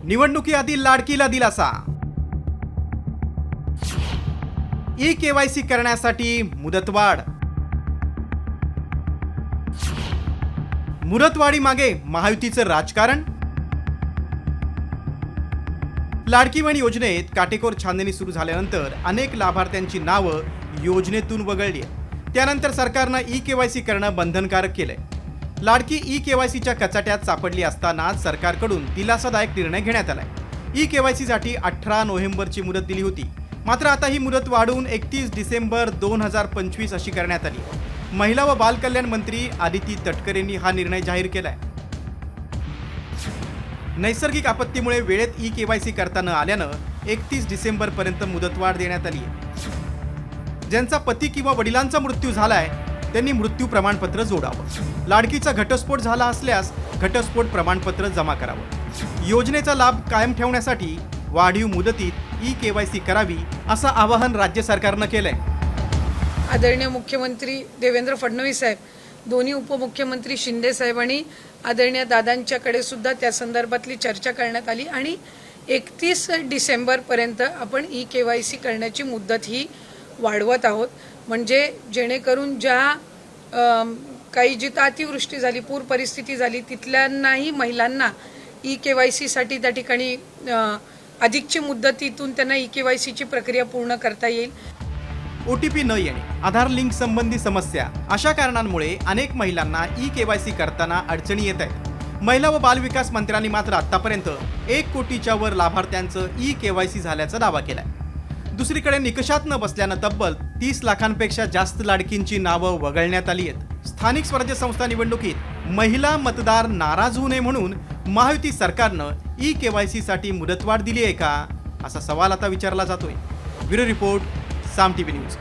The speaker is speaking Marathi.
निवडणुकीआधी लाडकीला दिलासा. ई-केवायसी करण्यासाठी मुदतवाढ. मुदतवाढी मागे महायुतीचं राजकारण. लाडकी बहीण योजनेत काटेकोर छाननी सुरू झाल्यानंतर अनेक लाभार्थ्यांची नावं योजनेतून वगळली. त्यानंतर सरकारनं ई-केवायसी करणं बंधनकारक केलंय. लाडकी ई-केवायसीच्या कचाट्यात सापडली असताना सरकारकडून दिलासादायक निर्णय घेण्यात आलाय. ई-केवायसीसाठी 18 नोव्हेंबरची मुदत दिली होती, मात्र आता ही मुदत वाढवून 31 डिसेंबर 2025 अशी करण्यात आली. महिला व बालकल्याण मंत्री आदिती तटकरेंनी हा निर्णय जाहीर केलाय. नैसर्गिक आपत्तीमुळे वेळेत ई-केवायसी करता न आल्यानं 31 डिसेंबरपर्यंत मुदतवाढ देण्यात आली आहे. ज्यांचा पती किंवा वडिलांचा मृत्यू झालाय त्यांनी मृत्यू प्रमाणपत्र जोडावं. लाडकीचा घटस्फोट झाला असल्यास घटस्फोट प्रमाणपत्र जमा करावं. योजनेचा लाभ कायम ठेवण्यासाठी वाढीव मुदतीत ई-केवायसी करावी असं आवाहन राज्य सरकारनं केलंय. आदरणीय मुख्यमंत्री देवेंद्र फडणवीस साहेब, दोन्ही उपमुख्यमंत्री शिंदे साहेब आणि आदरणीय दादांच्याकडे सुद्धा त्या संदर्भातली चर्चा करण्यात आली आणि 31 डिसेंबरपर्यंत आपण ई-केवायसी करण्याची मुदत ही वाढवत आहोत. म्हणजे जेणेकरून ज्या काही जिथं अतिवृष्टी झाली, पूर परिस्थिती झाली, तिथल्यांनाही महिलांना ई-केवायसीसाठी त्या ठिकाणी अधिकची मुदतीतून त्यांना ई-केवायसीची प्रक्रिया पूर्ण करता येईल. OTP न येणे, आधार लिंक संबंधी समस्या अशा कारणांमुळे अनेक महिलांना ई-केवायसी करताना अडचणी येत आहेत. महिला व बालविकास मंत्र्यांनी मात्र आतापर्यंत 1 कोटीच्या वर लाभार्थ्यांचं ई-केवायसी झाल्याचा दावा केलाय. दुसरीकडे निकषात न बसल्यानं तब्बल 30 लाखांपेक्षा जास्त लाडकींची नावं वगळण्यात आली आहेत. स्थानिक स्वराज्य संस्था निवडणुकीत महिला मतदार नाराज होऊ नये म्हणून महायुती सरकारनं ई-केवायसीसाठी मुदतवाढ दिली आहे का, असा सवाल आता विचारला जातोय. ब्युरो रिपोर्ट, साम टीव्ही न्यूज.